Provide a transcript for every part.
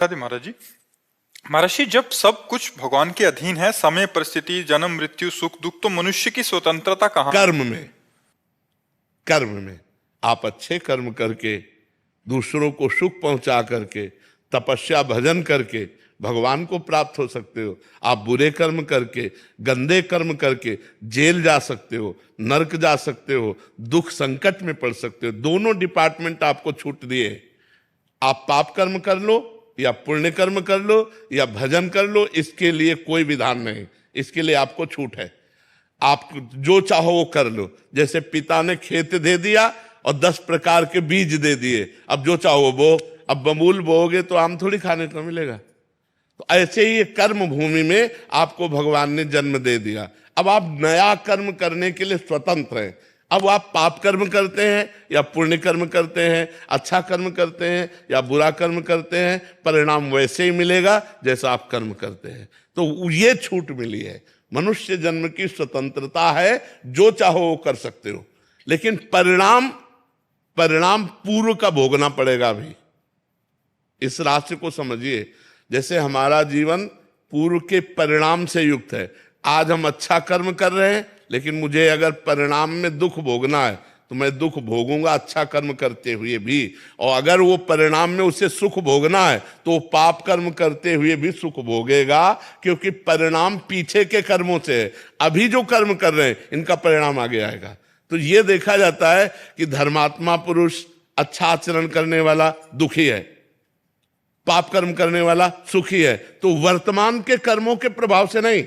राधे महाराज जी। महाराज जी, जब सब कुछ भगवान के अधीन है, समय, परिस्थिति, जन्म, मृत्यु, सुख दुख, तो मनुष्य की स्वतंत्रता कहाँ? कर्म में आप अच्छे कर्म करके, दूसरों को सुख पहुंचा करके, तपस्या भजन करके भगवान को प्राप्त हो सकते हो। आप बुरे कर्म करके, गंदे कर्म करके जेल जा सकते हो, नरक जा सकते हो, दुख संकट में पड़ सकते हो। दोनों डिपार्टमेंट आपको छूट दिए। आप पाप कर्म कर लो या पुण्य कर्म कर लो या भजन कर लो, इसके लिए कोई विधान नहीं, इसके लिए आपको छूट है। आप जो चाहो वो कर लो। जैसे पिता ने खेत दे दिया और 10 प्रकार के बीज दे दिए, अब जो चाहो वो। अब बबूल बोओगे तो आम थोड़ी खाने को मिलेगा। तो ऐसे ही कर्म भूमि में आपको भगवान ने जन्म दे दिया। अब आप नया कर्म करने के लिए स्वतंत्र हैं। अब आप पाप कर्म करते हैं या पुण्य कर्म करते हैं, अच्छा कर्म करते हैं या बुरा कर्म करते हैं, परिणाम वैसे ही मिलेगा जैसा आप कर्म करते हैं। तो ये छूट मिली है। मनुष्य जन्म की स्वतंत्रता है, जो चाहो वो कर सकते हो, लेकिन परिणाम पूर्व का भोगना पड़ेगा। अभी इस राशि को समझिए, जैसे हमारा जीवन पूर्व के परिणाम से युक्त है। आज हम अच्छा कर्म कर रहे हैं, लेकिन मुझे अगर परिणाम में दुख भोगना है तो मैं दुख भोगूंगा अच्छा कर्म करते हुए भी। और अगर वो परिणाम में उसे सुख भोगना है तो पाप कर्म करते हुए भी सुख भोगेगा, क्योंकि परिणाम पीछे के कर्मों से है। अभी जो कर्म कर रहे हैं इनका परिणाम आगे आएगा। तो ये देखा जाता है कि धर्मात्मा पुरुष, अच्छा आचरण करने वाला दुखी है, पाप कर्म करने वाला सुखी है। तो वर्तमान के कर्मों के प्रभाव से नहीं,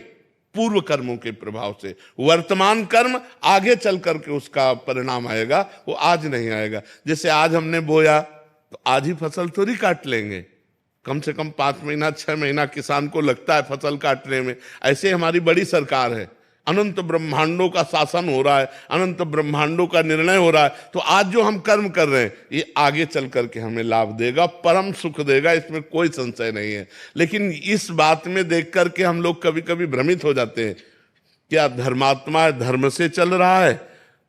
पूर्व कर्मों के प्रभाव से। वर्तमान कर्म आगे चल करके उसका परिणाम आएगा, वो आज नहीं आएगा। जैसे आज हमने बोया तो आज ही फसल थोड़ी काट लेंगे, कम से कम 5 महीना 6 महीना किसान को लगता है फसल काटने में। ऐसे हमारी बड़ी सरकार है, अनंत ब्रह्मांडों का शासन हो रहा है, अनंत ब्रह्मांडों का निर्णय हो रहा है। तो आज जो हम कर्म कर रहे हैं ये आगे चल करके हमें लाभ देगा, परम सुख देगा, इसमें कोई संशय नहीं है। लेकिन इस बात में देख करके हम लोग कभी कभी भ्रमित हो जाते हैं। क्या धर्मात्मा धर्म से चल रहा है,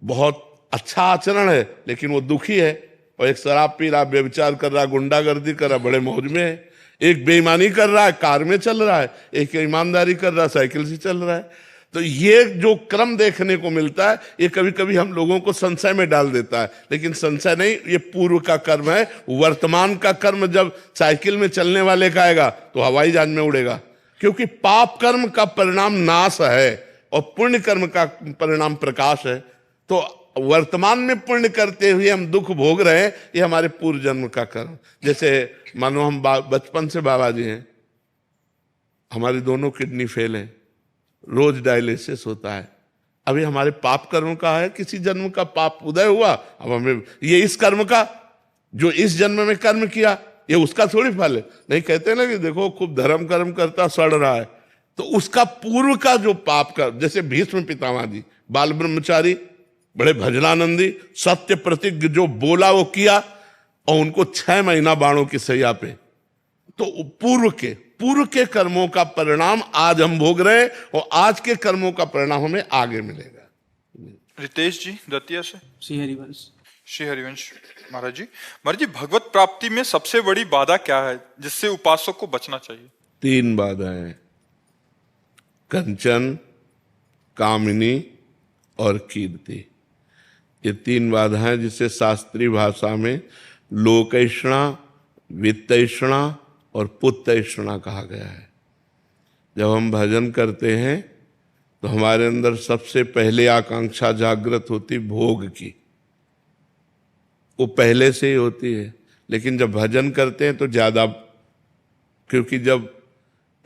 बहुत अच्छा आचरण है, लेकिन वो दुखी है। और एक शराब पी रहा, व्यभिचार कर रहा, गुंडागर्दी कर रहा, बड़े मौज में है। एक बेईमानी कर रहा है, कार में चल रहा है। एक ईमानदारी कर रहा है, साइकिल से चल रहा है। तो ये जो क्रम देखने को मिलता है, ये कभी कभी हम लोगों को संशय में डाल देता है। लेकिन संशय नहीं, ये पूर्व का कर्म है। वर्तमान का कर्म जब साइकिल में चलने वाले का आएगा तो हवाई जहाज में उड़ेगा, क्योंकि पाप कर्म का परिणाम नाश है और पुण्य कर्म का परिणाम प्रकाश है। तो वर्तमान में पुण्य करते हुए हम दुख भोग रहे हैं, ये हमारे पूर्व जन्म का कर्म। जैसे मानो हम बचपन से बाबा जी हैं, हमारी दोनों किडनी फेल है, रोज डायलिसिस होता है। अभी हमारे पाप कर्म का है, किसी जन्म का पाप उदय हुआ, अब हमें ये इस कर्म का, जो इस जन्म में कर्म किया, ये उसका थोड़ी फल है। नहीं कहते ना कि देखो खूब धर्म कर्म करता सड़ रहा है, तो उसका पूर्व का जो पाप का, जैसे भीष्म पितामह जी बाल ब्रह्मचारी, बड़े भजनानंदी, सत्य प्रतिज्ञ जो बोला वो किया, और उनको 6 महीना बाणों की सैया पे। तो पूर्व के कर्मों का परिणाम आज हम भोग रहे हैं, और आज के कर्मों का परिणाम हमें आगे मिलेगा। रितेश जी दतिया से। श्री हरिवंश। श्री हरिवंश। महाराज जी, भगवत प्राप्ति में सबसे बड़ी बाधा क्या है जिससे उपासक को बचना चाहिए? 3 बाधाएं, कंचन, कामिनी और कीर्ति। ये 3 बाधाएं जिसे शास्त्रीय भाषा में लोकैषणा, वित्तैषणा और पुत्तैषणा कहा गया है। जब हम भजन करते हैं तो हमारे अंदर सबसे पहले आकांक्षा जागृत होती भोग की, वो पहले से ही होती है। लेकिन जब भजन करते हैं तो ज्यादा, क्योंकि जब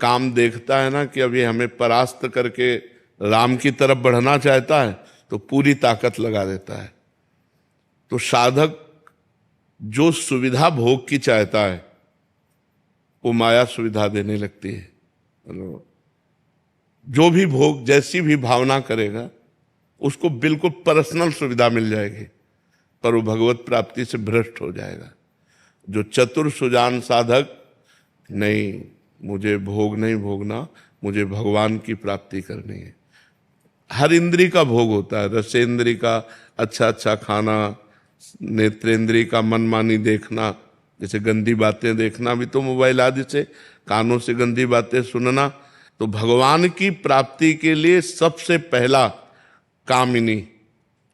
काम देखता है ना कि अब ये हमें परास्त करके राम की तरफ बढ़ना चाहता है, तो पूरी ताकत लगा देता है। तो साधक जो सुविधा भोग की चाहता है वो माया सुविधा देने लगती है। जो भी भोग, जैसी भी भावना करेगा उसको बिल्कुल पर्सनल सुविधा मिल जाएगी, पर वो भगवत प्राप्ति से भ्रष्ट हो जाएगा। जो चतुर सुजान साधक, नहीं मुझे भोग नहीं भोगना, मुझे भगवान की प्राप्ति करनी है। हर इंद्री का भोग होता है, रसेंद्री का अच्छा अच्छा खाना, नेत्रेंद्री का मनमानी देखना, जैसे गंदी बातें देखना भी तो मोबाइल आदि से, कानों से गंदी बातें सुनना। तो भगवान की प्राप्ति के लिए सबसे पहला कामिनी,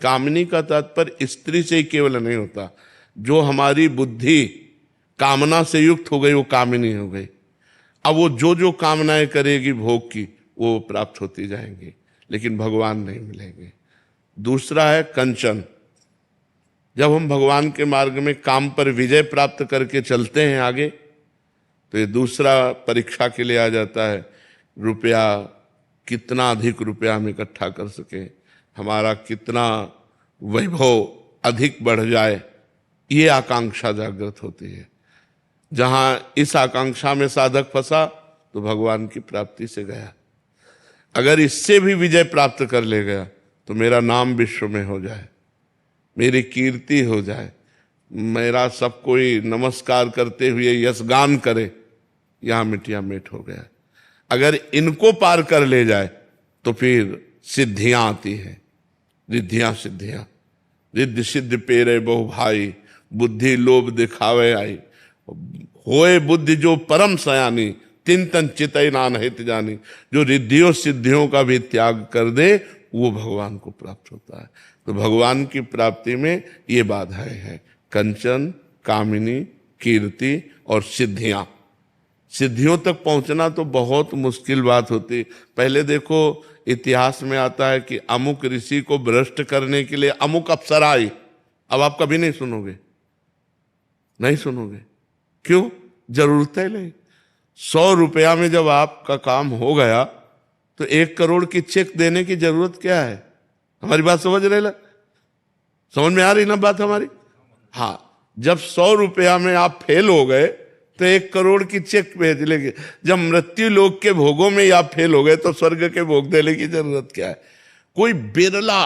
कामिनी का तात्पर्य स्त्री से ही केवल नहीं होता, जो हमारी बुद्धि कामना से युक्त हो गई वो कामिनी हो गई। अब वो जो जो कामनाएं करेगी भोग की वो प्राप्त होती जाएंगी, लेकिन भगवान नहीं मिलेंगे। दूसरा है कंचन। जब हम भगवान के मार्ग में काम पर विजय प्राप्त करके चलते हैं आगे, तो ये दूसरा परीक्षा के लिए आ जाता है। रुपया, कितना अधिक रुपया हम इकट्ठा कर सके, हमारा कितना वैभव अधिक बढ़ जाए, ये आकांक्षा जागृत होती है। जहां इस आकांक्षा में साधक फंसा तो भगवान की प्राप्ति से गया। अगर इससे भी विजय प्राप्त कर ले गया तो मेरा नाम विश्व में हो जाए, मेरी कीर्ति हो जाए, मेरा सब कोई नमस्कार करते हुए यशगान करे, यहां मिटिया मिट हो गया। अगर इनको पार कर ले जाए तो फिर सिद्धियां आती हैं, रिद्धियां सिद्धियां। रिद्धि सिद्ध पेरे बहु भाई, बुद्धि लोभ दिखावे आई। होए बुद्धि जो परम सयानी, तिन तन चितई नान हित जानी। जो रिद्धियों सिद्धियों का भी त्याग कर दे वो भगवान को प्राप्त होता है। तो भगवान की प्राप्ति में ये बाधाएं हैं, कंचन, कामिनी, कीर्ति और सिद्धियां। सिद्धियों तक पहुंचना तो बहुत मुश्किल बात होती। पहले देखो इतिहास में आता है कि अमुक ऋषि को भ्रष्ट करने के लिए अमुक अप्सरा आई। अब आप कभी नहीं सुनोगे, नहीं सुनोगे। क्यों? जरूरत है नहीं। 100 रुपया में जब आपका काम हो गया तो 1 करोड़ की चेक देने की जरूरत क्या है? हमारी बात समझ रहे? समझ में आ रही ना बात हमारी? हाँ, जब 100 रुपया में आप फेल हो गए तो 1 करोड़ की चेक भेज लेंगे। जब मृत्यु लोक के भोगों में आप फेल हो गए तो स्वर्ग के भोग देने की जरूरत क्या है? कोई बिरला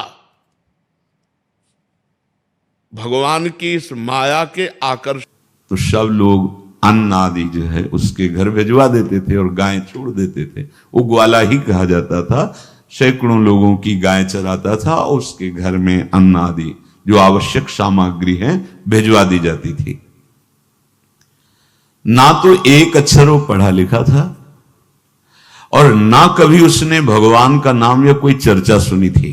भगवान की इस माया के आकर्षण। तो सब लोग अन्न आदि जो है उसके घर भिजवा देते थे और गाय छोड़ देते थे। वो ग्वाला ही कहा जाता था। सैकड़ों लोगों की गाय चराता था और उसके घर में अन्न आदि जो आवश्यक सामग्री है भिजवा दी जाती थी। ना तो एक अक्षर वो पढ़ा लिखा था और ना कभी उसने भगवान का नाम या कोई चर्चा सुनी थी।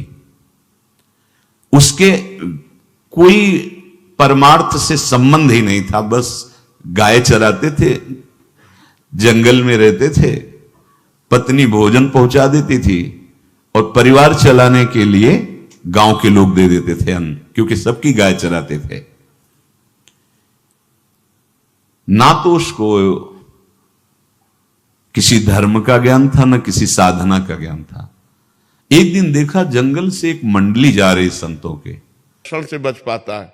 उसके कोई परमार्थ से संबंध ही नहीं था। बस गाय चराते थे, जंगल में रहते थे, पत्नी भोजन पहुंचा देती थी और परिवार चलाने के लिए गांव के लोग दे देते थे अन्न, क्योंकि सबकी गाय चराते थे। ना तो उसको किसी धर्म का ज्ञान था, ना किसी साधना का ज्ञान था। एक दिन देखा जंगल से एक मंडली जा रही संतों के, क्षण से बच पाता है,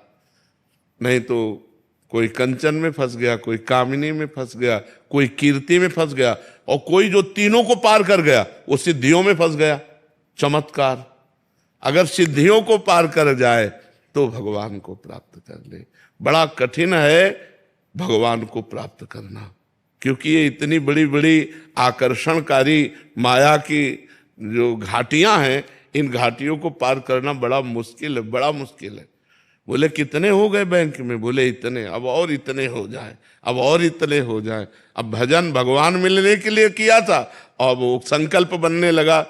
नहीं तो कोई कंचन में फंस गया, कोई कामिनी में फंस गया, कोई कीर्ति में फंस गया, और कोई जो तीनों को पार कर गया वो सिद्धियों में फंस गया। चमत्कार! अगर सिद्धियों को पार कर जाए तो भगवान को प्राप्त कर ले। बड़ा कठिन है भगवान को प्राप्त करना, क्योंकि ये इतनी बड़ी बड़ी आकर्षणकारी माया की जो घाटियां हैं, इन घाटियों को पार करना बड़ा मुश्किल है, बड़ा मुश्किल है। बोले कितने हो गए बैंक में? बोले इतने, अब और इतने हो जाए, अब और इतने हो जाए। अब भजन भगवान मिलने के लिए किया था और वो संकल्प बनने लगा।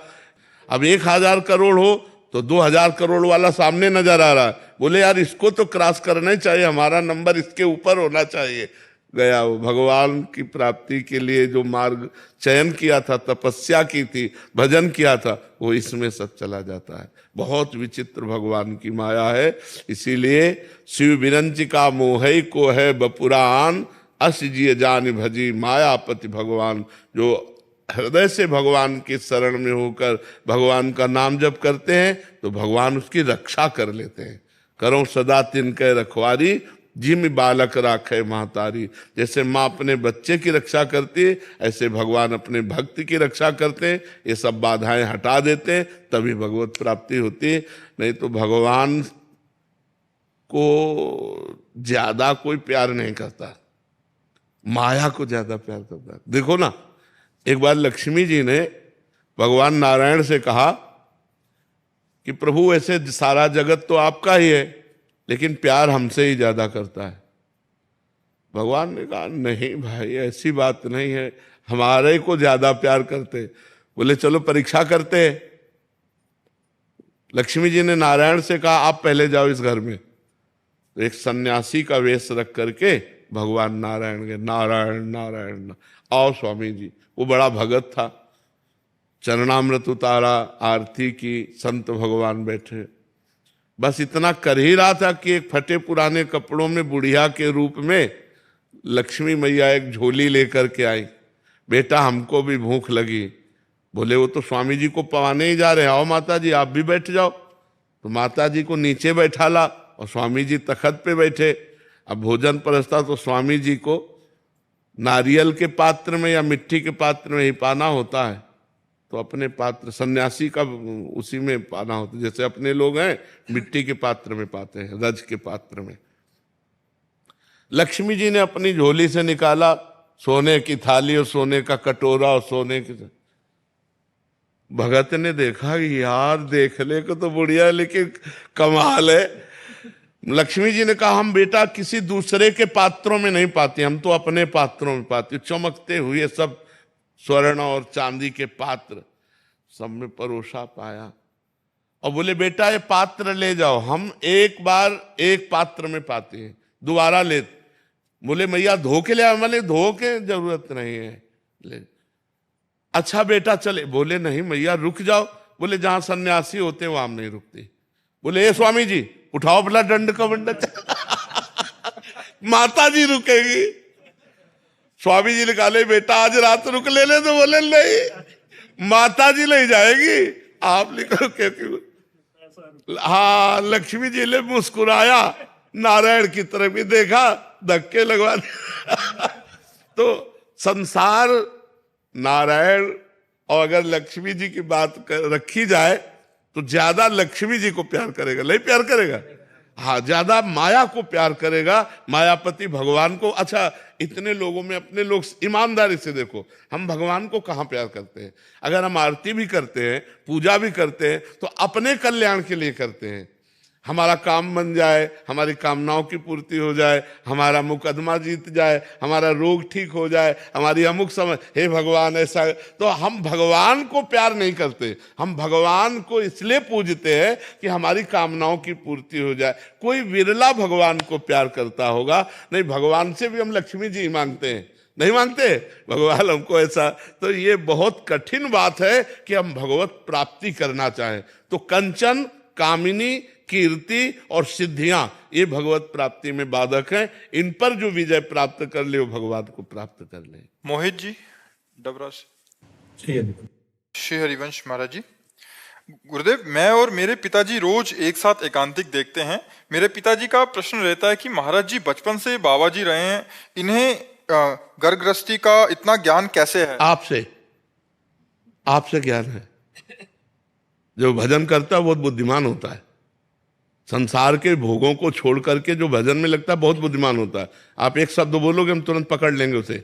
अब 1000 करोड़ हो तो 2000 करोड़ वाला सामने नजर आ रहा है। बोले यार इसको तो क्रॉस करना ही चाहिए, हमारा नंबर इसके ऊपर होना चाहिए। गया वो भगवान की प्राप्ति के लिए जो मार्ग चयन किया था, तपस्या की थी, भजन किया था, वो इसमें सब चला जाता है। बहुत विचित्र भगवान की माया है। इसीलिए शिव विरंचिका मोहई को है बपुरान, अस जिय जान भजी मायापति भगवान। जो हृदय से भगवान की शरण में होकर भगवान का नाम जप करते हैं तो भगवान उसकी रक्षा कर लेते हैं। करो सदा तिनके रखवारी, जिम बालक राखे महतारी। जैसे माँ अपने बच्चे की रक्षा करती है, ऐसे भगवान अपने भक्त की रक्षा करते हैं। ये सब बाधाएं हटा देते हैं, तभी भगवत प्राप्ति होती है। नहीं तो भगवान को ज्यादा कोई प्यार नहीं करता, माया को ज्यादा प्यार करता है। देखो ना, एक बार लक्ष्मी जी ने भगवान नारायण से कहा कि प्रभु ऐसे सारा जगत तो आपका ही है, लेकिन प्यार हमसे ही ज्यादा करता है। भगवान ने कहा नहीं भाई, ऐसी बात नहीं है, हमारे को ज्यादा प्यार करते। बोले चलो परीक्षा करते हैं। लक्ष्मी जी ने नारायण से कहा आप पहले जाओ इस घर में। तो एक सन्यासी का वेश रख करके भगवान नारायण के नारायण नारायण आओ स्वामी जी। वो बड़ा भगत था, चरणामृत उतारा, आरती की, संत भगवान बैठे। बस इतना कर ही रहा था कि एक फटे पुराने कपड़ों में बुढ़िया के रूप में लक्ष्मी मैया एक झोली लेकर के आई। बेटा हमको भी भूख लगी। बोले वो तो स्वामी जी को पवाने ही जा रहे हैं, आओ माता जी आप भी बैठ जाओ। तो माता जी को नीचे बैठाला और स्वामी जी तखत पे बैठे। अब भोजन परसता तो स्वामी जी को नारियल के पात्र में या मिट्टी के पात्र में ही पाना होता है। तो अपने पात्र, सन्यासी का उसी में पाना होता है, जैसे अपने लोग हैं मिट्टी के पात्र में पाते हैं, रज के पात्र में। लक्ष्मी जी ने अपनी झोली से निकाला सोने की थाली और सोने का कटोरा और सोने की। भगत ने देखा कि यार देखने को तो बढ़िया है लेकिन कमाल है। लक्ष्मी जी ने कहा हम बेटा किसी दूसरे के पात्रों में नहीं पाते, हम तो अपने पात्रों में पाते। चमकते हुए सब स्वर्ण और चांदी के पात्र सब में परोसा पाया और बोले बेटा ये पात्र ले जाओ, हम एक बार एक पात्र में पाते हैं, दोबारा ले। बोले मैया धो के ले, हमारे धो के जरूरत नहीं है ले। अच्छा बेटा चले। बोले नहीं मैया रुक जाओ। बोले जहां सन्यासी होते वहां हम नहीं रुकते। बोले ए स्वामी जी उठाओ अपना दंड का बंडा। माता जी रुकेगी। स्वामी जी ने कहा ले बेटा आज रात रुक ले। तो बोले नहीं माता जी ले जाएगी, आप निकलो क्योंकि। हाँ लक्ष्मी जी ने मुस्कुराया, नारायण की तरफ भी देखा, धक्के लगवा दिया। तो संसार नारायण और अगर लक्ष्मी जी की बात रखी जाए तो ज्यादा लक्ष्मी जी को प्यार करेगा, नहीं प्यार करेगा। हाँ ज्यादा माया को प्यार करेगा, मायापति भगवान को। अच्छा इतने लोगों में अपने लोग ईमानदारी से देखो, हम भगवान को कहाँ प्यार करते हैं? अगर हम आरती भी करते हैं, पूजा भी करते हैं तो अपने कल्याण के लिए करते हैं। हमारा काम बन जाए, हमारी कामनाओं की पूर्ति हो जाए, हमारा मुकदमा जीत जाए, हमारा रोग ठीक हो जाए, हमारी अमुक समझ, हे भगवान ऐसा। तो हम भगवान को प्यार नहीं करते, हम भगवान को इसलिए पूजते हैं कि हमारी कामनाओं की पूर्ति हो जाए। कोई विरला भगवान को प्यार करता होगा, नहीं भगवान से भी हम लक्ष्मी जी मांगते हैं, नहीं मांगते भगवान हमको ऐसा। तो ये बहुत कठिन बात है कि हम भगवत प्राप्ति करना चाहें। तो कंचन, कामिनी, कीर्ति और सिद्धियां ये भगवत प्राप्ति में बाधक हैं। इन पर जो विजय प्राप्त कर ले वो भगवान को प्राप्त कर ले। मोहित जी डबरा से। श्री हरिवंश महाराज जी। गुरुदेव मैं और मेरे पिताजी रोज एक साथ एकांतिक देखते हैं। मेरे पिताजी का प्रश्न रहता है कि महाराज जी बचपन से बाबा जी रहे हैं, इन्हें घर गृहस्थी का इतना ज्ञान कैसे है? आपसे ज्ञान है। जो भजन करता है बहुत बुद्धिमान होता है। संसार के भोगों को छोड़ करके जो भजन में लगता है बहुत बुद्धिमान होता है। आप एक शब्द बोलोगे हम तुरंत पकड़ लेंगे उसे,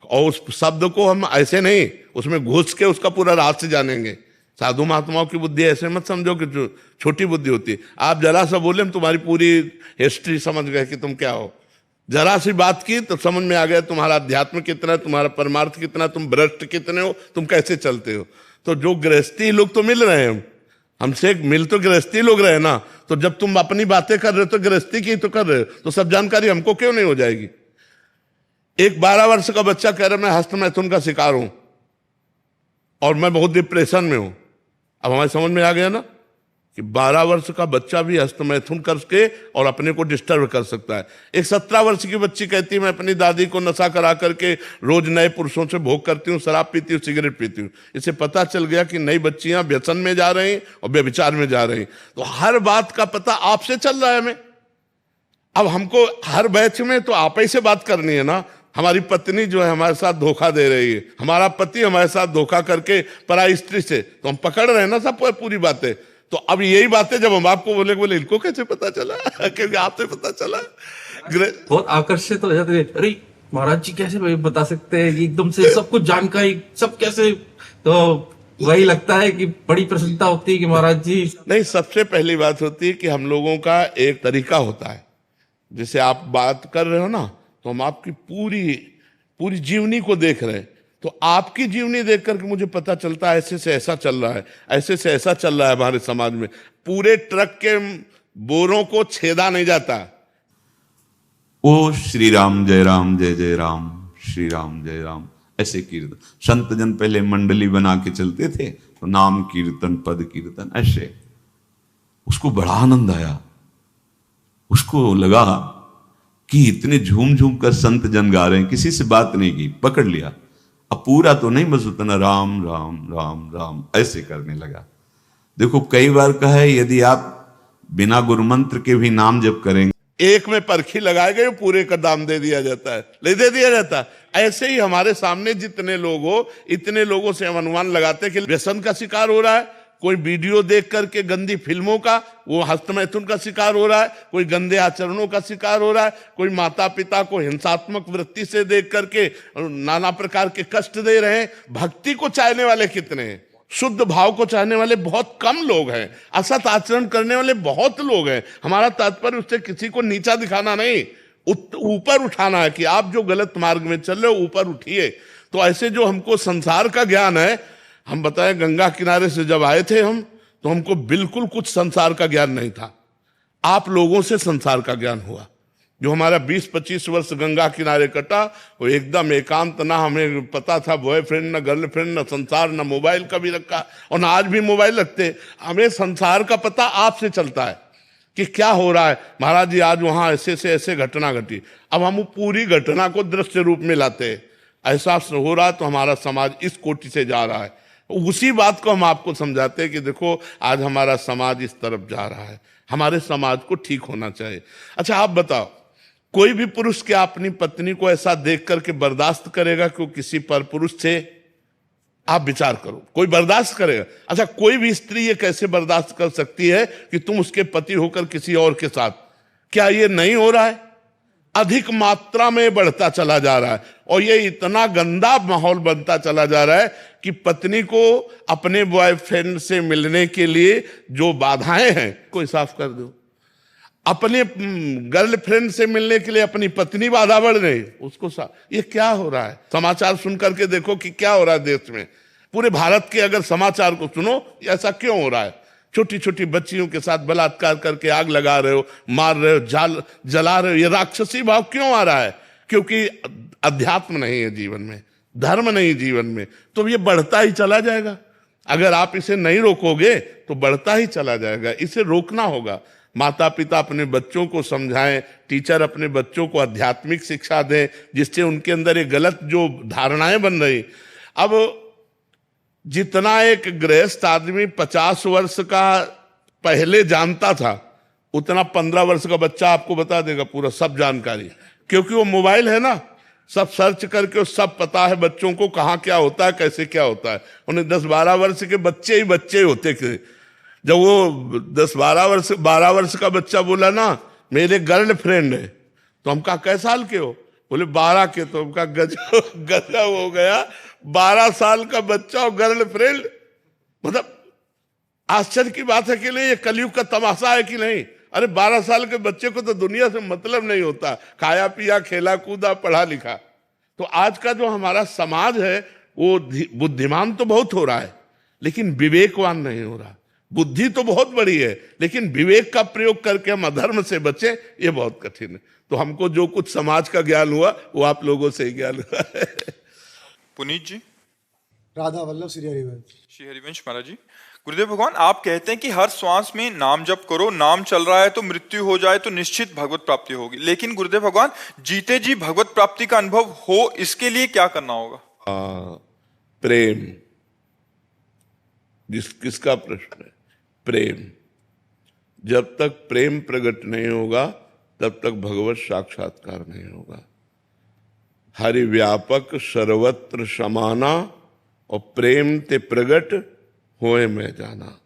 और उस शब्द को हम ऐसे नहीं उसमें घुस के उसका पूरा रहस्य जानेंगे। साधु महात्माओं की बुद्धि ऐसे मत समझो कि जो छोटी बुद्धि होती है। आप जरा सा बोले हम तुम्हारी पूरी हिस्ट्री समझ गए कि तुम क्या हो। जरा सी बात की तो समझ में आ गया तुम्हारा अध्यात्म कितना है, तुम्हारा परमार्थ कितना, तुम भ्रष्ट कितने हो, तुम कैसे चलते हो। तो जो गृहस्थी लोग तो मिल रहे हैं, हमसे मिल तो गृहस्थी लोग रहे ना। तो जब तुम अपनी बातें कर रहे हो तो गृहस्थी की तो कर रहे हो, तो सब जानकारी हमको क्यों नहीं हो जाएगी। एक 12 वर्ष का बच्चा कह रहा है मैं हस्तमैथुन का शिकार हूं और मैं बहुत डिप्रेशन में हूं। अब हमारे समझ में आ गया ना कि 12 वर्ष का बच्चा भी हस्तमैथुन करके और अपने को डिस्टर्ब कर सकता है। एक 17 वर्ष की बच्ची कहती है मैं अपनी दादी को नशा करा करके रोज नए पुरुषों से भोग करती हूँ, शराब पीती हूँ, सिगरेट पीती हूँ। इसे पता चल गया कि नई बच्चियां व्यसन में जा रही और व्यभिचार में जा रही। तो हर बात का पता आपसे चल रहा है हमें। अब हमको हर बैच में तो आप ही से बात करनी है ना। हमारी पत्नी जो है हमारे साथ धोखा दे रही है, हमारा पति हमारे साथ धोखा करके पराई स्त्री से, तो हम पकड़ रहे हैं ना सब पूरी बातें। तो अब यही बातें जब हम आपको बोले इनको कैसे पता चला? क्योंकि आपसे पता चला। बहुत आकर्षित हो जाते हैं, अरे महाराज जी कैसे बता सकते हैं एकदम से सब कुछ जानकारी, सब कैसे। तो वही लगता है कि बड़ी प्रसन्नता होती है कि महाराज जी। नहीं, सबसे पहली बात होती है कि हम लोगों का एक तरीका होता है। जैसे आप बात कर रहे हो ना, तो तो हम आपकी पूरी पूरी जीवनी को देख रहे हैं। तो आपकी जीवनी देख करके मुझे पता चलता है ऐसे से ऐसा चल रहा है, ऐसे से ऐसा चल रहा है हमारे समाज में। पूरे ट्रक के बोरों को छेदा नहीं जाता। वो श्री राम जय जय राम, श्री राम जय राम, ऐसे कीर्तन संत जन पहले मंडली बना के चलते थे, तो नाम कीर्तन पद कीर्तन ऐसे। उसको बड़ा आनंद आया, उसको लगा कि इतने झूम झूम कर संत जन गा रहे हैं, किसी से बात नहीं की, पकड़ लिया। अब पूरा तो नहीं, बस उतना राम राम राम राम ऐसे करने लगा। देखो कई बार कहा है, यदि आप बिना गुरु मंत्र के भी नाम जप करेंगे, एक में परखी लगाए गए पूरे का दाम दे दिया जाता है, ले दे दिया जाता है। ऐसे ही हमारे सामने जितने लोग हो, इतने लोगों से हम अनुमान लगाते हैं कि व्यसन का शिकार हो रहा है, कोई वीडियो देख करके गंदी फिल्मों का वो हस्तमैथुन का शिकार हो रहा है, कोई गंदे आचरणों का शिकार हो रहा है, कोई माता पिता को हिंसात्मक वृत्ति से देख करके नाना प्रकार के कष्ट दे रहे हैं। भक्ति को चाहने वाले कितने हैं, शुद्ध भाव को चाहने वाले बहुत कम लोग हैं, असत आचरण करने वाले बहुत लोग हैं। हमारा तात्पर्य उससे किसी को नीचा दिखाना नहीं, ऊपर उठाना है कि आप जो गलत मार्ग में चल रहे हो ऊपर उठिए। तो ऐसे जो हमको संसार का ज्ञान है, हम बताएं गंगा किनारे से जब आए थे हम, तो हमको बिल्कुल कुछ संसार का ज्ञान नहीं था। आप लोगों से संसार का ज्ञान हुआ। जो हमारा 20-25 वर्ष गंगा किनारे कटा, वो एकदम एकांत, ना हमें पता था बॉयफ्रेंड, ना गर्लफ्रेंड, ना संसार, ना मोबाइल का भी रखा, और ना आज भी मोबाइल रखते। हमें संसार का पता आपसे चलता है कि क्या हो रहा है। महाराज जी आज वहां ऐसे से ऐसे घटना घटी, अब हम पूरी घटना को दृश्य रूप में लाते हैं। ऐसा हो रहा तो हमारा समाज इस कोटि से जा रहा है। उसी बात को हम आपको समझाते हैं कि देखो आज हमारा समाज इस तरफ जा रहा है, हमारे समाज को ठीक होना चाहिए। अच्छा आप बताओ, कोई भी पुरुष क्या अपनी पत्नी को ऐसा देख करके बर्दाश्त करेगा कि वो किसी पर पुरुष से, आप विचार करो, कोई बर्दाश्त करेगा? अच्छा कोई भी स्त्री ये कैसे बर्दाश्त कर सकती है कि तुम उसके पति होकर किसी और के साथ? क्या ये नहीं हो रहा है? अधिक मात्रा में बढ़ता चला जा रहा है, और ये इतना गंदा माहौल बनता चला जा रहा है कि पत्नी को अपने बॉयफ्रेंड से मिलने के लिए जो बाधाएं हैं, कोई साफ कर दो। अपने गर्लफ्रेंड से मिलने के लिए अपनी पत्नी बाधा बढ़ रही, उसको ये क्या हो रहा है? समाचार सुन करके देखो कि क्या हो रहा है देश में। पूरे भारत के अगर समाचार को सुनो, ऐसा क्यों हो रहा है? छोटी छोटी बच्चियों के साथ बलात्कार करके आग लगा रहे हो, मार रहे हो, जला रहे हो। ये राक्षसी भाव क्यों आ रहा है? क्योंकि अध्यात्म नहीं है जीवन में, धर्म नहीं जीवन में, तो ये बढ़ता ही चला जाएगा। अगर आप इसे नहीं रोकोगे तो बढ़ता ही चला जाएगा। इसे रोकना होगा। माता पिता अपने बच्चों को समझाएं, टीचर अपने बच्चों को आध्यात्मिक शिक्षा दें, जिससे उनके अंदर ये गलत जो धारणाएं बन रही। अब जितना एक गृहस्थ आदमी 50 वर्ष का पहले जानता था, उतना 15 वर्ष का बच्चा आपको बता देगा पूरा सब जानकारी, क्योंकि वो मोबाइल है ना, सब सर्च करके सब पता है बच्चों को कहाँ क्या होता है, कैसे क्या होता है। उन्हें 10-12 वर्ष के बच्चे ही बच्चे होते थे। जब वो 12 वर्ष का बच्चा बोला ना मेरे गर्लफ्रेंड है, तो हम कहा कै साल के हो? बोले 12 के। तो हम कहा गजब हो गया, 12 साल का बच्चा और गर्लफ्रेंड। मतलब आश्चर्य की बात है कि नहीं, ये कलयुग का तमाशा है कि नहीं? अरे 12 साल के बच्चे को तो दुनिया से मतलब नहीं होता, खाया पिया खेला कूदा पढ़ा लिखा। तो आज का जो हमारा समाज है वो बुद्धिमान तो बहुत हो रहा है, लेकिन विवेकवान नहीं हो रहा। बुद्धि तो बहुत बड़ी है, लेकिन विवेक का प्रयोग करके हम अधर्म से बचे, ये बहुत कठिन है। तो हमको जो कुछ समाज का ज्ञान हुआ वो आप लोगों से ही ज्ञान हुआ है। पुनीत जी। राधा वल्लभ श्री हरिवंश। श्री हरिवंश महाराज जी, गुरुदेव भगवान आप कहते हैं कि हर श्वास में नाम जप करो, नाम चल रहा है तो मृत्यु हो जाए तो निश्चित भगवत प्राप्ति होगी, लेकिन गुरुदेव भगवान जीते जी भगवत प्राप्ति का अनुभव हो, इसके लिए क्या करना होगा? प्रेम। किसका प्रश्न है? प्रेम। जब तक प्रेम प्रकट नहीं होगा तब तक भगवत साक्षात्कार नहीं होगा। हरि व्यापक सर्वत्र समाना, और प्रेम ते प्रगट होए मैं जाना।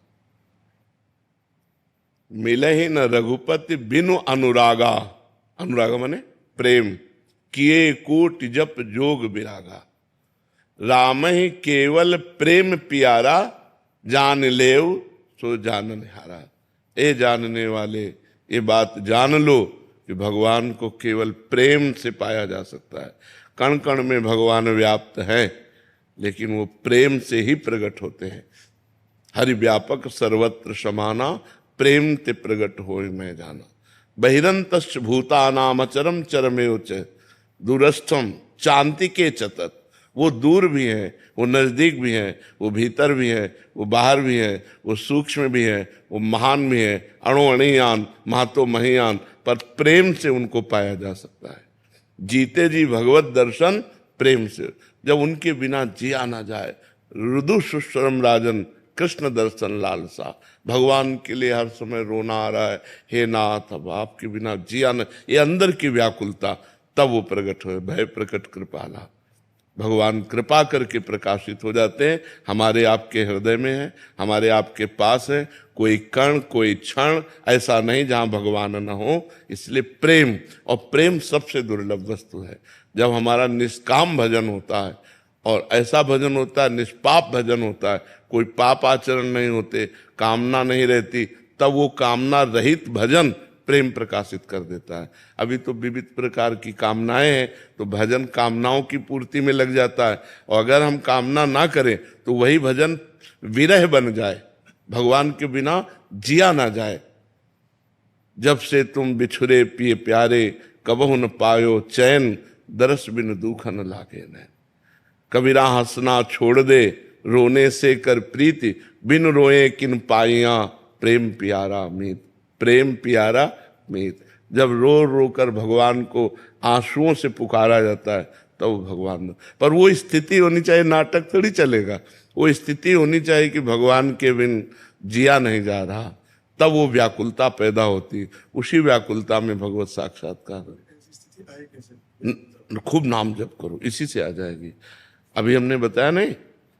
मिले ही न रघुपति बिनु अनुरागा, अनुरागा माने प्रेम, किए कोटि जप जोग विरागा। राम ही केवल प्रेम प्यारा, जान लेव सो जानन हारा। ए जानने वाले ये बात जान लो कि भगवान को केवल प्रेम से पाया जा सकता है। कण कण में भगवान व्याप्त है, लेकिन वो प्रेम से ही प्रकट होते हैं। हरि व्यापक सर्वत्र समाना, प्रेम ते प्रकट होय मैं जाना। बहिरंतश्च भूतानामचरम चरमेव च दूरस्थम चांतिके चतत। वो दूर भी है, वो नजदीक भी है, वो भीतर भी है, वो बाहर भी है, वो सूक्ष्म भी है, वो महान भी है, अणु अणियान महतो महियान, पर प्रेम से उनको पाया जा सकता है। जीते जी भगवत दर्शन प्रेम से, जब उनके बिना जिया ना जाए। रुदु सुश्रम राजन कृष्ण दर्शन लालसा, भगवान के लिए हर समय रोना आ रहा है, हे नाथ अब आपके बिना जिया न, ये अंदर की व्याकुलता, तब वो प्रकट हो। भय प्रकट कृपाला, भगवान कृपा करके प्रकाशित हो जाते हैं। हमारे आपके हृदय में है, हमारे आपके पास है। कोई कण कोई क्षण ऐसा नहीं जहां भगवान न हो। इसलिए प्रेम, और प्रेम सबसे दुर्लभ वस्तु है। जब हमारा निष्काम भजन होता है, और ऐसा भजन होता है, निष्पाप भजन होता है, कोई पाप आचरण नहीं होते, कामना नहीं रहती, तब वो कामना रहित भजन प्रेम प्रकाशित कर देता है। अभी तो विविध प्रकार की कामनाएं हैं, तो भजन कामनाओं की पूर्ति में लग जाता है। और अगर हम कामना ना करें तो वही भजन विरह बन जाए, भगवान के बिना जिया ना जाए। जब से तुम बिछुरे पिए प्यारे, कबहु न पायो चैन, दरस बिन दुख न लागे नैन। कबीरा हंसना छोड़ दे, रोने से कर प्रीति, बिन रोए किन पाइया, प्रेम प्यारा मीत। प्रेम प्यारा मीत, जब रो रो कर भगवान को आंसुओं से पुकारा जाता है, तब तो भगवान। पर वो स्थिति होनी चाहिए, नाटक थोड़ी चलेगा। वो स्थिति होनी चाहिए कि भगवान के बिन जिया नहीं जा रहा, तब वो व्याकुलता पैदा होती। उसी व्याकुलता में भगवत साक्षात्कार। खूब नाम जप करो, इसी से आ जाएगी। अभी हमने बताया नहीं,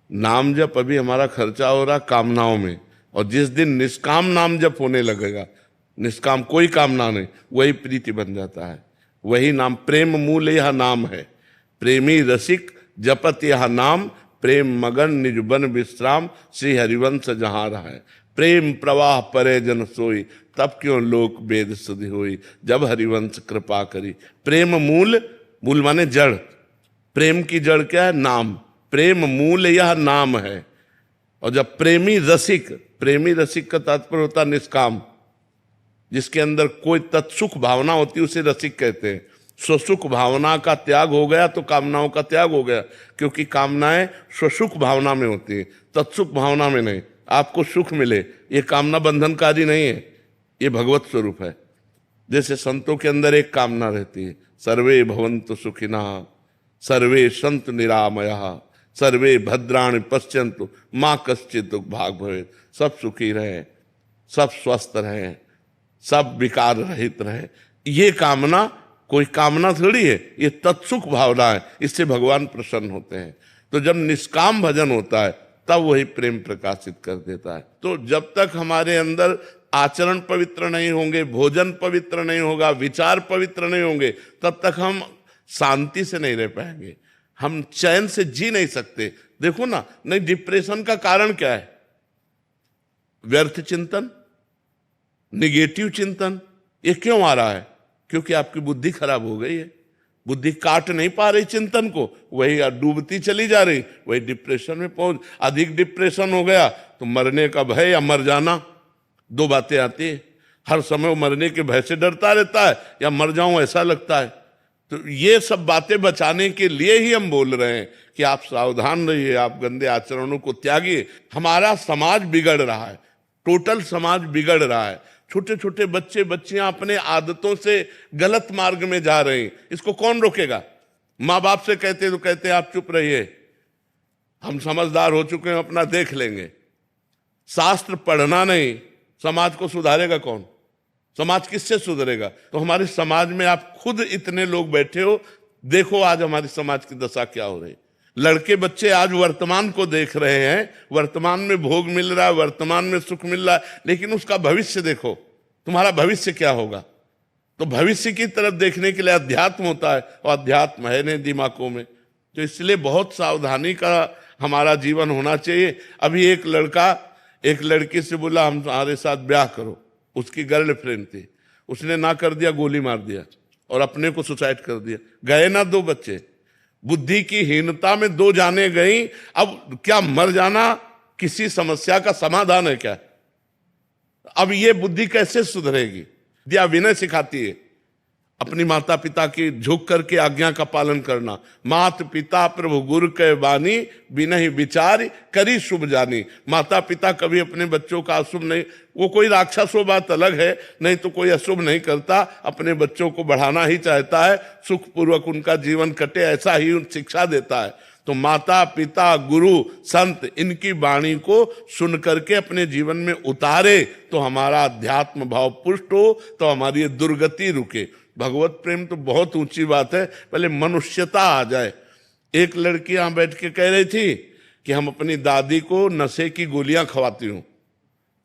नाम जप अभी हमारा खर्चा हो रहा कामनाओं में, और जिस दिन निष्काम नाम जप होने लगेगा, निष्काम कोई कामना नहीं, वही प्रीति बन जाता है। वही नाम, प्रेम मूल यह नाम है। प्रेमी रसिक जपत यह नाम, प्रेम मगन निज बन विश्राम, श्री हरिवंश जहां रहा है। प्रेम प्रवाह परे जन सोई, तब क्यों लोक वेद सुधि होई, जब हरिवंश कृपा करी। प्रेम मूल, मूल माने जड़, प्रेम की जड़ क्या है? नाम। प्रेम मूल यह नाम है। और जब प्रेमी रसिक, प्रेमी रसिक का तात्पर्य होता है निष्काम, जिसके अंदर कोई तत्सुख भावना होती है, उसे रसिक कहते हैं। स्वसुख भावना का त्याग हो गया तो कामनाओं का त्याग हो गया, क्योंकि कामनाएं स्वसुख भावना में होती है, तत्सुख भावना में नहीं। आपको सुख मिले, ये कामना बंधनकारी नहीं है, ये भगवत स्वरूप है। जैसे संतों के अंदर एक कामना रहती है, सर्वे भवन्तु सुखिनः, सर्वे सन्तु निरामयाः, सर्वे भद्राणि पश्यन्तु मां कश्चित् दुःख भाग भवेत्। सब सुखी रहे, सब स्वस्थ रहे, सब विकार रहित रहे। ये कामना कोई कामना थोड़ी है, ये तत्सुख भावना है। इससे भगवान प्रसन्न होते हैं। तो जब निष्काम भजन होता है, तब वही प्रेम प्रकाशित कर देता है। तो जब तक हमारे अंदर आचरण पवित्र नहीं होंगे, भोजन पवित्र नहीं होगा, विचार पवित्र नहीं होंगे, तब तक हम शांति से नहीं रह पाएंगे, हम चैन से जी नहीं सकते। देखो ना, नहीं, डिप्रेशन का कारण क्या है? व्यर्थ चिंतन, निगेटिव चिंतन। ये क्यों आ रहा है? क्योंकि आपकी बुद्धि खराब हो गई है, बुद्धि काट नहीं पा रही चिंतन को, वही डूबती चली जा रही, वही डिप्रेशन में पहुंच। अधिक डिप्रेशन हो गया तो मरने का भय या मर जाना, दो बातें आती है। हर समय वो मरने के भय से डरता रहता है, या मर जाऊं ऐसा लगता है। तो ये सब बातें बचाने के लिए ही हम बोल रहे हैं कि आप सावधान रहिए, आप गंदे आचरणों को त्यागिए। हमारा समाज बिगड़ रहा है, टोटल समाज बिगड़ रहा है। छोटे छोटे बच्चे बच्चियां अपने आदतों से गलत मार्ग में जा रहे हैं, इसको कौन रोकेगा? माँ बाप से कहते तो कहते आप चुप रहिए, हम समझदार हो चुके हैं, अपना देख लेंगे। शास्त्र पढ़ना नहीं, समाज को सुधारेगा कौन? समाज किससे सुधरेगा? तो हमारे समाज में आप खुद इतने लोग बैठे हो, देखो आज हमारे समाज की दशा क्या हो रही। लड़के बच्चे आज वर्तमान को देख रहे हैं, वर्तमान में भोग मिल रहा है, वर्तमान में सुख मिल रहा है, लेकिन उसका भविष्य देखो, तुम्हारा भविष्य क्या होगा? तो भविष्य की तरफ देखने के लिए अध्यात्म होता है, और अध्यात्म है नहीं दिमागों में। तो इसलिए बहुत सावधानी का हमारा जीवन होना चाहिए। अभी एक लड़का एक लड़की से बोला हम तुम्हारे साथ ब्याह करो, उसकी गर्लफ्रेंड थी। उसने ना कर दिया, गोली मार दिया और अपने को सुसाइड कर दिया। गए ना 2 बच्चे, बुद्धि की हीनता में 2 जाने गई। अब क्या मर जाना किसी समस्या का समाधान है क्या? अब ये बुद्धि कैसे सुधरेगी? विद्या विनय सिखाती है, अपनी माता पिता की झुक करके आज्ञा का पालन करना। मात पिता प्रभु गुरु के बानी, बिनहि विचार करी शुभ जानी। माता पिता कभी अपने बच्चों का अशुभ नहीं, वो कोई राक्षस हो बात अलग है, नहीं तो कोई अशुभ नहीं करता, अपने बच्चों को बढ़ाना ही चाहता है, सुखपूर्वक उनका जीवन कटे ऐसा ही शिक्षा देता है। तो माता पिता गुरु संत इनकी वाणी को सुन करके अपने जीवन में उतारे तो हमारा अध्यात्म भाव पुष्ट हो, तो हमारी ये दुर्गति रुके। भगवत प्रेम तो बहुत ऊंची बात है, पहले मनुष्यता आ जाए। एक लड़की यहां बैठ के कह रही थी कि हम अपनी दादी को नशे की गोलियां खवाती हूं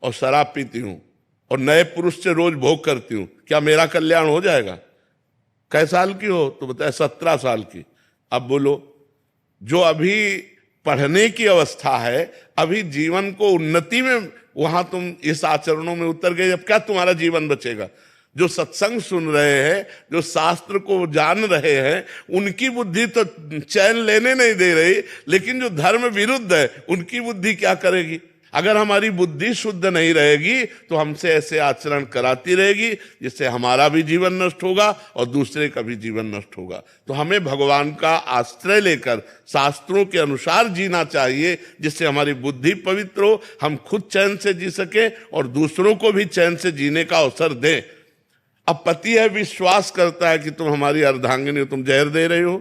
और शराब पीती हूं और नए पुरुष से रोज भोग करती हूं, क्या मेरा कल्याण हो जाएगा? कै साल की हो? तो बताए 17 साल की। अब बोलो, जो अभी पढ़ने की अवस्था है, अभी जीवन को उन्नति में, वहां तुम इस आचरणों में उतर गए, अब क्या तुम्हारा जीवन बचेगा? जो सत्संग सुन रहे हैं, जो शास्त्र को जान रहे हैं, उनकी बुद्धि तो चैन लेने नहीं दे रही, लेकिन जो धर्म विरुद्ध है उनकी बुद्धि क्या करेगी? अगर हमारी बुद्धि शुद्ध नहीं रहेगी तो हमसे ऐसे आचरण कराती रहेगी जिससे हमारा भी जीवन नष्ट होगा और दूसरे का भी जीवन नष्ट होगा। तो हमें भगवान का आश्रय लेकर शास्त्रों के अनुसार जीना चाहिए, जिससे हमारी बुद्धि पवित्र हो, हम खुद चैन से जी सके और दूसरों को भी चैन से जीने का अवसर दें। अब पति है, विश्वास करता है कि तुम हमारी अर्धांगिनी हो, तुम जहर दे रहे हो,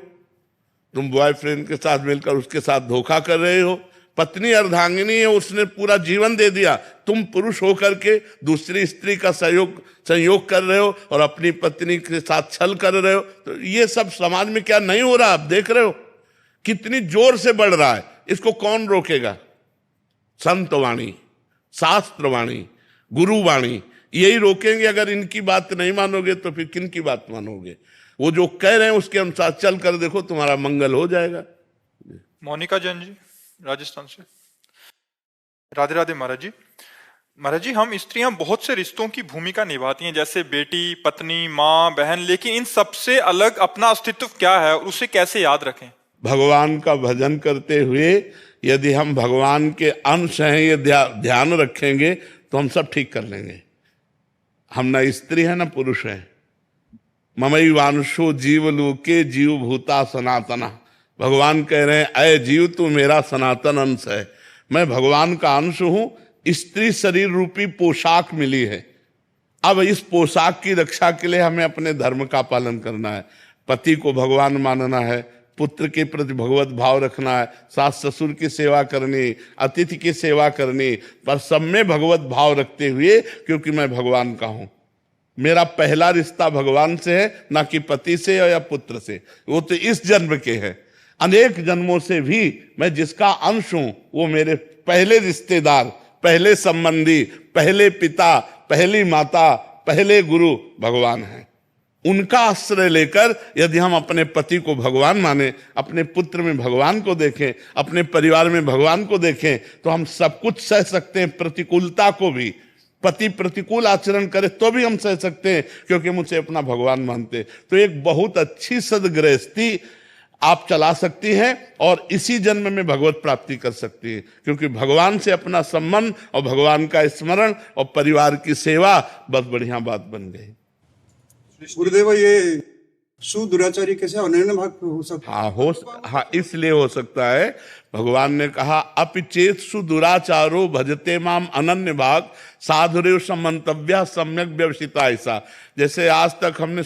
तुम बॉयफ्रेंड के साथ मिलकर उसके साथ धोखा कर रहे हो। पत्नी अर्धांगिनी है, उसने पूरा जीवन दे दिया, तुम पुरुष होकर के दूसरी स्त्री का संयोग कर रहे हो और अपनी पत्नी के साथ छल कर रहे हो। तो ये सब समाज में क्या नहीं हो रहा? आप देख रहे हो कितनी जोर से बढ़ रहा है, इसको कौन रोकेगा? संत वाणी, शास्त्र वाणी, गुरु वाणी, यही रोकेंगे। अगर इनकी बात नहीं मानोगे तो फिर किन की बात मानोगे? वो जो कह रहे हैं उसके अनुसार चल कर देखो, तुम्हारा मंगल हो जाएगा। मोनिका जैन जी राजस्थान से। राधे राधे महाराज जी। महाराज जी, हम स्त्रियां बहुत से रिश्तों की भूमिका निभाती हैं, जैसे बेटी, पत्नी, माँ, बहन, लेकिन इन सबसे अलग अपना अस्तित्व क्या है और उसे कैसे याद रखें? भगवान का भजन करते हुए यदि हम भगवान के अंश हैं ये ध्यान रखेंगे तो हम सब ठीक कर लेंगे। हम ना स्त्री है ना पुरुष है। ममई वांशो जीवलोके जीव भूता सनातना। भगवान कह रहे हैं, अय जीव तू मेरा सनातन अंश है, मैं भगवान का अंश हूं। स्त्री शरीर रूपी पोशाक मिली है, अब इस पोशाक की रक्षा के लिए हमें अपने धर्म का पालन करना है। पति को भगवान मानना है, पुत्र के प्रति भगवत भाव रखना है, सास ससुर की सेवा करनी, अतिथि की सेवा करनी, पर सब में भगवत भाव रखते हुए, क्योंकि मैं भगवान का हूं। मेरा पहला रिश्ता भगवान से है, ना कि पति से या पुत्र से। वो तो इस जन्म के हैं, अनेक जन्मों से भी मैं जिसका अंश हूं वो मेरे पहले रिश्तेदार, पहले संबंधी, पहले पिता, पहली माता, पहले गुरु भगवान हैं। उनका आश्रय लेकर यदि हम अपने पति को भगवान माने, अपने पुत्र में भगवान को देखें, अपने परिवार में भगवान को देखें, तो हम सब कुछ सह सकते हैं। प्रतिकूलता को भी, पति प्रतिकूल आचरण करे तो भी हम सह सकते हैं, क्योंकि मुझे अपना भगवान मानते। तो एक बहुत अच्छी सदगृहस्थी आप चला सकती हैं और इसी जन्म में भगवत प्राप्ति कर सकती है, क्योंकि भगवान से अपना संबंध और भगवान का स्मरण और परिवार की सेवा बस बढ़िया बात बन गई। गुरुदेव, ये सुदुराचारी कैसे अनन्य भाग हो सकता? हाँ, इसलिए हो सकता है। भगवान ने कहा, अपिचेत सुदुराचारो भजते माम अनन्य भाग साधुरेव समंतव्या सम्यक व्यवसिता। ऐसा जैसे आज तक हमने